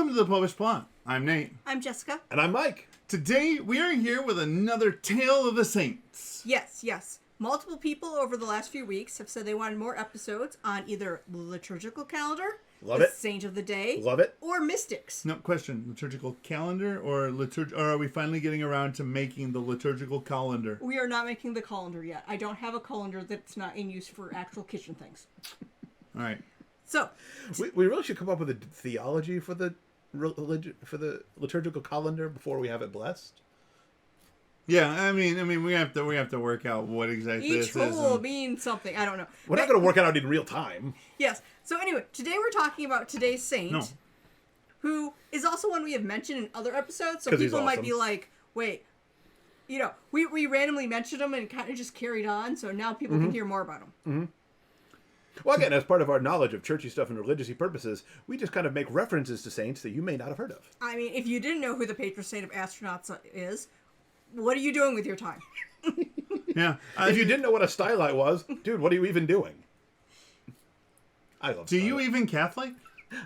Welcome to the Popish Plot. I'm Nate. I'm Jessica. And I'm Mike. Today we are here with another Tale of the Saints. Yes. Multiple people over the last few weeks have said they wanted more episodes on either the liturgical calendar, Love the it. saint of the day, Love it. or mystics. No question. Liturgical calendar or are we finally getting around to making the liturgical calendar? We are not making the calendar yet. I don't have a calendar that's not in use for actual kitchen things. All right. So, We really should come up with a theology for the liturgical calendar before we have it blessed. Yeah, I mean, we have to work out what exactly each this is. rule means something. I don't know. We're not going to work it out in real time. Yes. So anyway, today we're talking about today's saint, who is also one we have mentioned in other episodes. So 'Cause he's people might awesome. be like, wait, we randomly mentioned him and kind of just carried on. So now people can hear more about him. Well, again, as part of our knowledge of churchy stuff and religious purposes, we just kind of make references to saints that you may not have heard of. I mean, if you didn't know who the patron saint of astronauts is, what are you doing with your time? Yeah. If you didn't know what a stylite was, dude, what are you even doing? I love Do stylites. you even Catholic?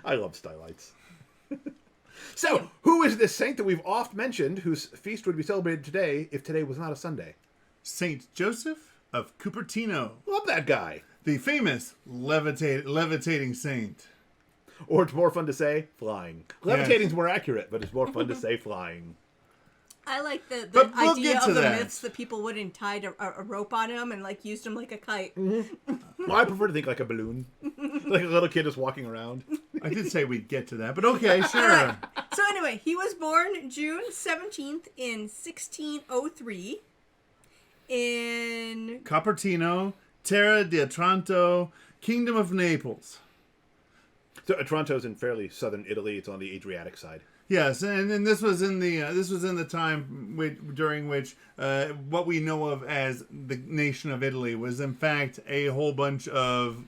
I love stylites. So, who is this saint that we've oft mentioned, whose feast would be celebrated today if today was not a Sunday? Saint Joseph of Cupertino, Love that guy. the famous levitating saint. Or it's more fun to say, flying. Levitating's more accurate, but it's more fun to say flying. I like the But we'll idea get to of the that. myths that people wouldn't tie a rope on him and used him like a kite. Well, I prefer to think like a balloon. Like a little kid is walking around. I did say we'd get to that, but okay, sure. Alright. So anyway, he was born June 17th in 1603 in... Cupertino, Terra di Otranto, Kingdom of Naples. So Otranto's in fairly southern Italy. It's on the Adriatic side. Yes, and this was in the time during which what we know of as the nation of Italy was in fact a whole bunch of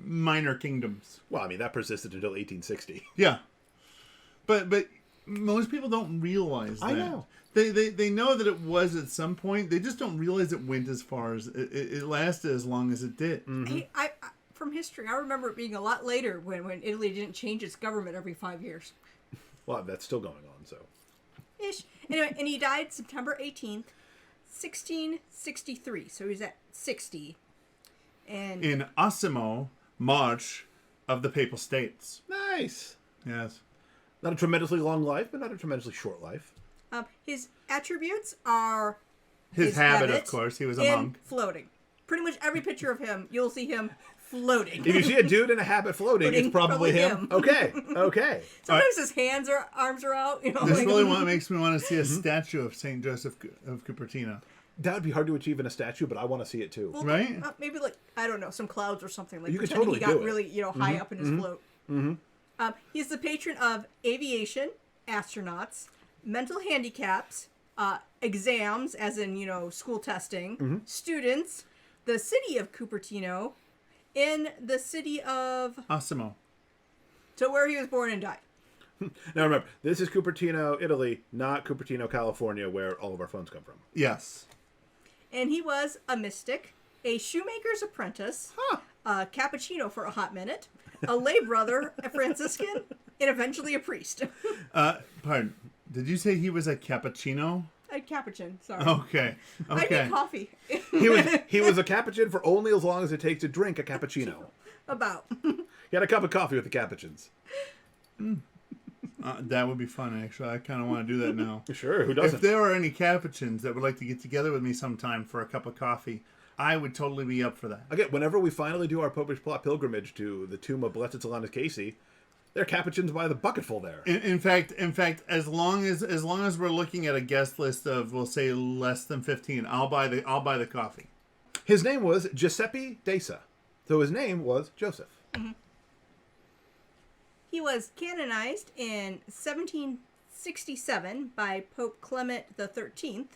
minor kingdoms. Well, I mean, that persisted until 1860. Yeah, but most people don't realize that. I know. They know that it was at some point. They just don't realize it went as far as it lasted as long as it did. I from history, I remember it being a lot later when Italy didn't change its government every 5 years. Well, that's still going on, so. Ish. Anyway, and he died September 18th, 1663. So he was at 60. And In Osimo, March of the Papal States. Nice. Yes. Not a tremendously long life, but not a tremendously short life. his attributes are His habit, of course. He was a and monk. floating. Pretty much every picture of him, you'll see him floating. If you see a dude in a habit floating, it's probably him. Okay. Sometimes his arms are out. This like, really makes me want to see a statue of Saint Joseph of Cupertino. That would be hard to achieve in a statue, but I want to see it too. well, Right? Maybe I don't know, some clouds or something. You could pretending totally he got do it. really high up in his float. He's the patron of aviation, astronauts, mental handicaps, exams, as in school testing, students, the city of Cupertino, and the city of Osimo. so where he was born and died. Now remember, this is Cupertino, Italy, not Cupertino, California, where all of our phones come from. Yes. And he was a mystic, a shoemaker's apprentice, a cappuccino for a hot minute, a lay brother, a Franciscan, and eventually a priest. Pardon. Did you say he was a cappuccino? A capuchin, sorry. Okay. I need coffee. He was a capuchin for only as long as it takes to drink a cappuccino. About. He had a cup of coffee with the capuchins. That would be fun, actually. I kind of want to do that now. Sure, who If doesn't? there are any capuchins that would like to get together with me sometime for a cup of coffee, I would totally be up for that. Again, whenever we finally do our Popish Plot pilgrimage to the tomb of Blessed Solanus Casey, there are capuchins by the bucketful there. In fact, as long as we're looking at a guest list of, we'll say, less than 15, I'll buy the coffee. His name was Giuseppe Desa, so his name was Joseph. He was canonized in 1767 by Pope Clement XIII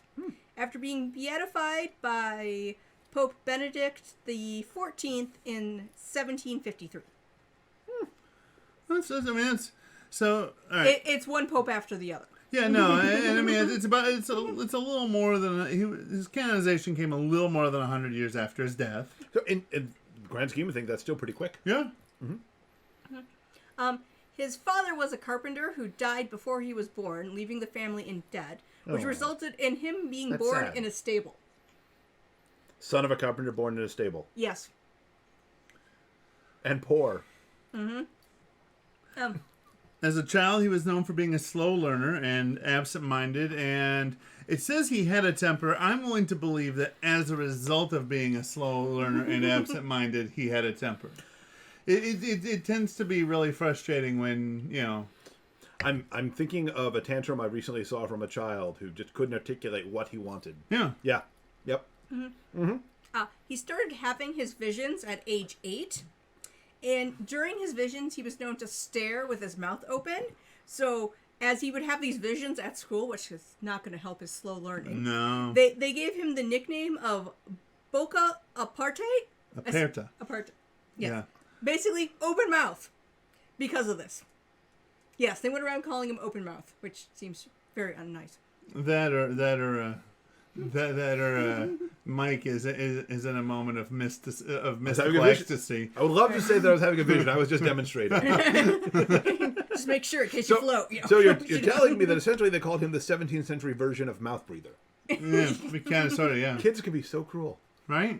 after being beatified by Pope Benedict XIV in 1753. So. All right. It's one pope after the other. Yeah, no, and I mean it's a little more than his canonization came a little more than 100 years after his death. So in the grand scheme of things, that's still pretty quick. Yeah. His father was a carpenter who died before he was born, leaving the family in debt, which Oh. resulted in him being That's born sad. in a stable. Son of a carpenter born in a stable. Yes. And poor. As a child, he was known for being a slow learner and absent-minded, and it says he had a temper. I'm willing to believe that as a result of being a slow learner and absent-minded, he had a temper. It tends to be really frustrating when, you know... I'm thinking of a tantrum I recently saw from a child who just couldn't articulate what he wanted. Yeah. Yeah. Yep. He started having his visions at age 8. And during his visions, he was known to stare with his mouth open. So as he would have these visions at school, which is not going to help his slow learning, No. they gave him the nickname of Boca Aparte? Aperta. Aparte. Yes. Yeah. Basically, open mouth because of this. Yes, they went around calling him open mouth, which seems very unnice. That or Mike is in a moment of mystical ecstasy. I would love to say that I was having a vision. I was just demonstrating. Just make sure in case you float. You know. So you're telling me that essentially they called him the 17th century version of mouth breather. Yeah, we kind of, sort of, yeah. Kids can be so cruel. Right?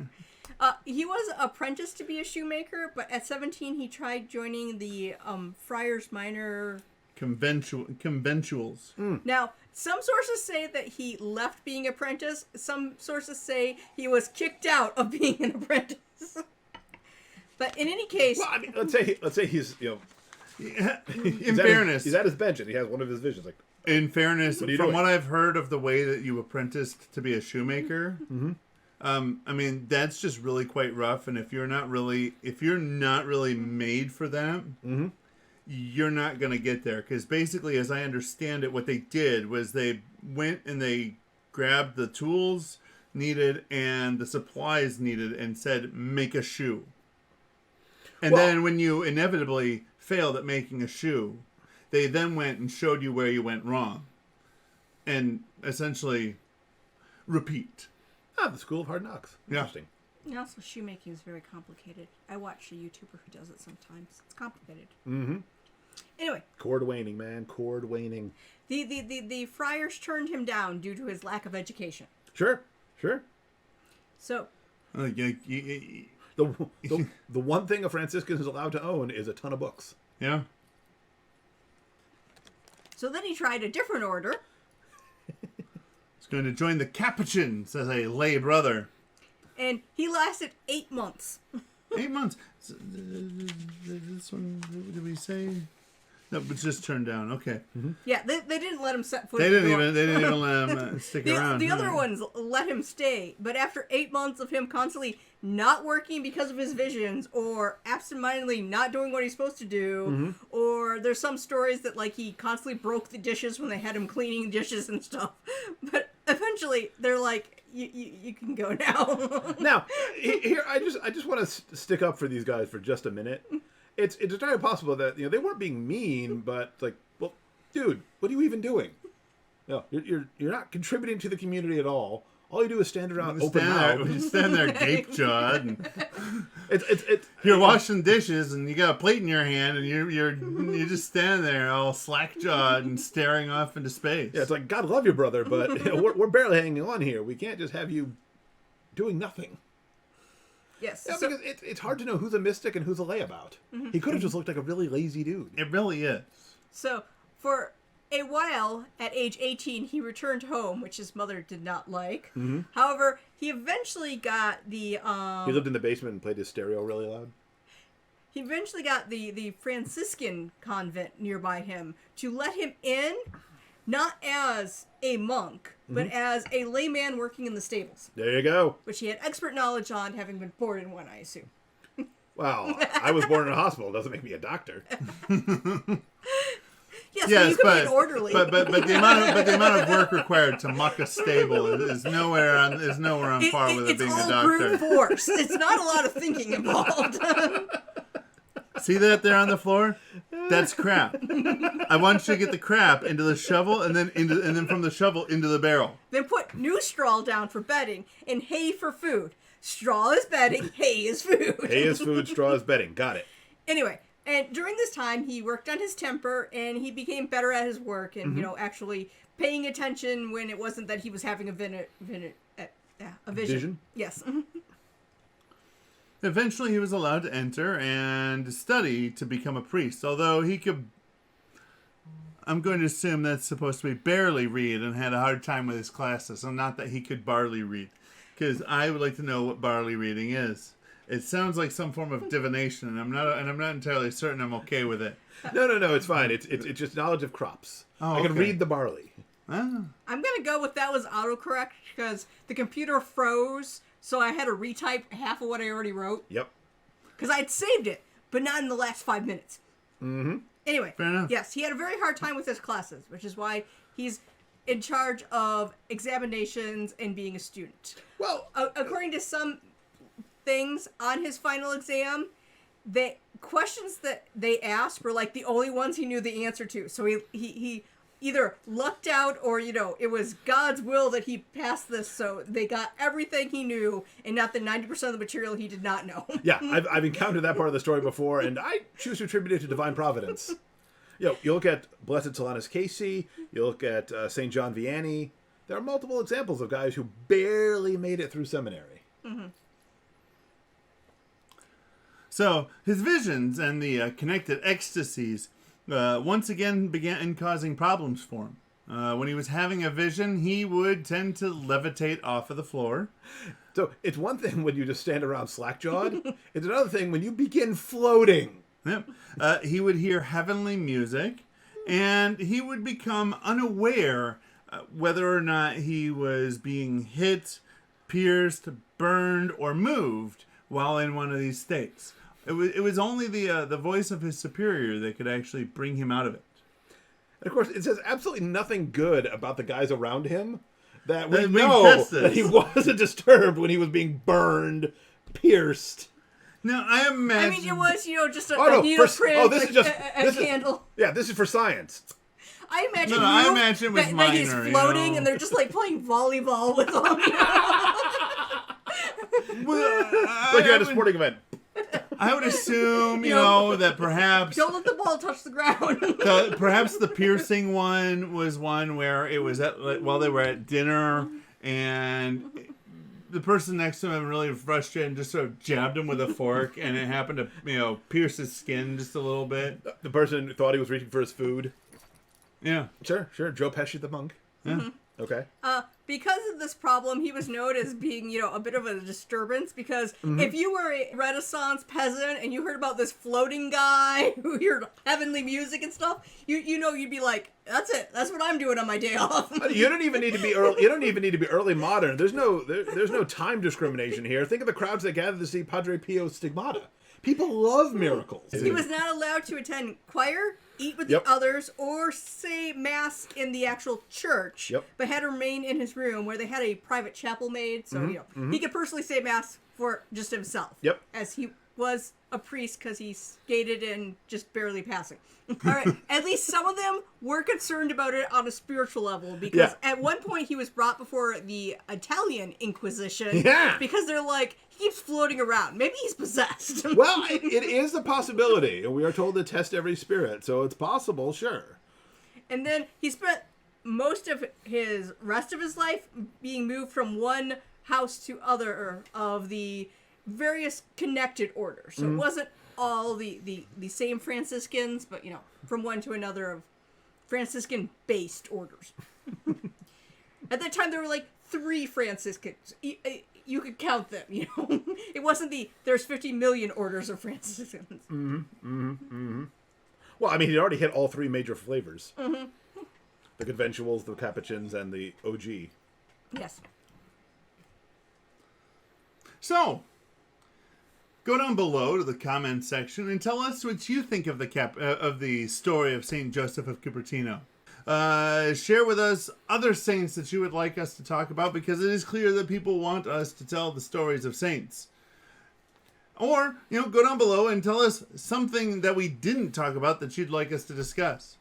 He was apprenticed to be a shoemaker, but at 17 he tried joining the Friars Minor. Conventuals. Now, some sources say that he left being apprentice. Some sources say he was kicked out of being an apprentice. But in any case, Well, I mean, let's say he's In fairness, he's at his bench and he has one of his visions like. in fairness, What are you from doing? what I've heard of the way that you apprenticed to be a shoemaker, I mean that's just really quite rough. And if you're not really made for that, you're not going to get there. Because basically, as I understand it, what they did was they went and they grabbed the tools needed and the supplies needed and said, "Make a shoe." And Well- then when you inevitably failed at making a shoe, they then went and showed you where you went wrong. And essentially, repeat. The School of Hard Knocks. Yeah. Interesting. and also shoemaking is very complicated. I watch a YouTuber who does it sometimes. It's complicated. Anyway, Cord waning, man. Cord waning. the friars turned him down due to his lack of education. Sure. So, The one thing a Franciscan is allowed to own is a ton of books. Yeah. so then he tried a different order. He's going to join the Capuchins as a lay brother. And he lasted 8 months. 8 months. This one, did we say? No, but just turned down. Okay. Yeah, they didn't let him set foot They in the didn't door. even let him stick around. The other huh? ones let him stay, but after 8 months of him constantly not working because of his visions, or absentmindedly not doing what he's supposed to do, or there's some stories that like he constantly broke the dishes when they had him cleaning dishes and stuff. But eventually, they're like, "You can go now." Now, here I just want to stick up for these guys for just a minute. It's entirely possible that they weren't being mean, but like, well, dude, what are you even doing? No, you're not contributing to the community at all. All you do is stand around open mouth. You stand there gape-jawed, and It's you're washing dishes, and you got a plate in your hand, and you're just standing there all slack-jawed and staring off into space. Yeah, it's like, God love you, brother, but we're barely hanging on here. We can't just have you doing nothing. Yes. Yeah, so- because it's hard to know who's a mystic and who's a layabout. He could have just looked like a really lazy dude. It really is. So, for a while, at age 18, he returned home, which his mother did not like. However, he eventually got the He lived in the basement and played his stereo really loud. he eventually got the Franciscan convent nearby him to let him in, not as a monk, but as a layman working in the stables, There you go. which he had expert knowledge on, having been born in one, I assume. Wow, I was born in a hospital. Doesn't make me a doctor. Yes, so you could be an orderly. but the amount of work required to muck a stable is nowhere on par with it it's being all a doctor. brute force. It's not a lot of thinking involved. See that there on the floor? That's crap. I want you to get the crap into the shovel and then from the shovel into the barrel. Then put new straw down for bedding and hay for food. Straw is bedding, hay is food. Hay is food, straw is bedding. Got it. Anyway, And during this time, he worked on his temper, and he became better at his work, and actually paying attention when it wasn't that he was having a vision. Yes. Eventually, he was allowed to enter and study to become a priest, although he could... I'm going to assume that's supposed to be barely read and had a hard time with his classes, so not that he could barley read, because I would like to know what barley reading is. It sounds like some form of divination, and I'm not entirely certain I'm okay with it. No, it's fine. It's just knowledge of crops. Oh, I can okay. read the barley. Ah. I'm going to go with that was autocorrect, because the computer froze, so I had to retype half of what I already wrote. Yep. Because I had saved it, but not in the last 5 minutes. Mm-hmm. Anyway, Fair enough. yes, he had a very hard time with his classes, which is why he's in charge of examinations and being a student. Well, According to some things on his final exam, the questions that they asked were like the only ones he knew the answer to. So he either lucked out or, it was God's will that he passed this, so they got everything he knew and not the 90% of the material he did not know. yeah, I've encountered that part of the story before, and I choose to attribute it to divine providence. You look at Blessed Solanus Casey, you look at St. John Vianney. There are multiple examples of guys who barely made it through seminary. Mm-hmm. So, his visions and the connected ecstasies once again began causing problems for him. When he was having a vision, he would tend to levitate off of the floor. So it's one thing when you just stand around slack-jawed. It's another thing when you begin floating. Yep. He would hear heavenly music, and he would become unaware whether or not he was being hit, pierced, burned, or moved while in one of these states. It was only the voice of his superior that could actually bring him out of it. And of course, it says absolutely nothing good about the guys around him that we That know makes that he sense. wasn't disturbed when he was being burned, pierced. Now, I imagine... I mean, it was, just a Oh, no, needleprint, this is just a candle. Yeah, this is for science. I imagine No, I imagine it was that he's minor, floating and they're just like playing volleyball with him. Like you're at a sporting event. I would assume, that perhaps... Don't let the ball touch the ground. Perhaps the piercing one was one where it was while they were at dinner, and the person next to him really frustrated and just sort of jabbed him with a fork, and it happened to pierce his skin just a little bit. The person thought he was reaching for his food. Yeah. Sure. Joe Pesci the monk. Yeah. Mm-hmm. Okay. Because of this problem, he was known as being, a bit of a disturbance, because if you were a Renaissance peasant and you heard about this floating guy who heard heavenly music and stuff, you'd be like, that's it. That's what I'm doing on my day off. You don't even need to be early. You don't even need to be early modern. There's no time discrimination here. Think of the crowds that gathered to see Padre Pio Stigmata. People love miracles. He was not allowed to attend choir, eat with Yep. the others, or say mass in the actual church, Yep. but had to remain in his room where they had a private chapel made, so he could personally say mass for just himself. Yep. As he was a priest because he skated in just barely passing. All right, at least some of them were concerned about it on a spiritual level, because at one point he was brought before the Italian Inquisition. Yeah. Because they're like, he keeps floating around. Maybe he's possessed. Well, it is a possibility. We are told to test every spirit, so it's possible, sure. And then he spent most of his rest of his life being moved from one house to other of the various connected orders. So it wasn't all the same Franciscans, but, from one to another of Franciscan-based orders. At that time, there were like 3 Franciscans. You could count them, It wasn't there's 50 million orders of Franciscans. Well, I mean, he already hit all 3 major flavors. The conventuals, the capuchins, and the OG. Yes. So, go down below to the comments section and tell us what you think of the story of Saint Joseph of Cupertino. Share with us other saints that you would like us to talk about, because it is clear that people want us to tell the stories of saints. Or, go down below and tell us something that we didn't talk about that you'd like us to discuss.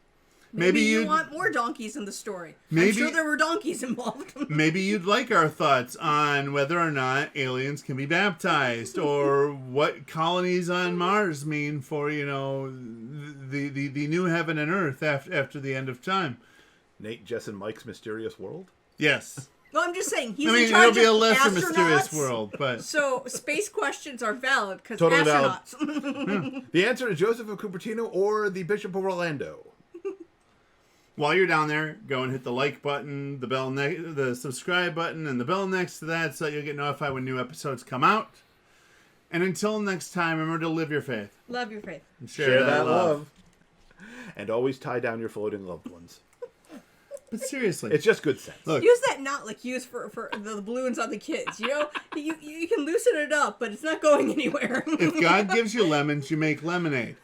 Maybe you you'd want more donkeys in the story. Maybe- I'm sure there were donkeys involved. maybe you'd like our thoughts on whether or not aliens can be baptized, or what colonies on Mars mean for the new heaven and earth after the end of time. Nate, Jess, and Mike's mysterious world. Yes. Well, I'm just saying, he's I mean, in charge it'll be a of lesser astronauts, mysterious world, but So space questions are valid because Totally valid. astronauts. The answer is Joseph of Cupertino or the Bishop of Orlando. while you're down there, go and hit the like button, the subscribe button, and the bell next to that, so you'll get notified when new episodes come out. And until next time, remember to live your faith Love your faith. and Share that love. And always tie down your floating loved ones. But seriously, It's just good sense. look. Use that knot like used for the balloons on the kids. You know, you can loosen it up, but it's not going anywhere. If God gives you lemons, you make lemonade.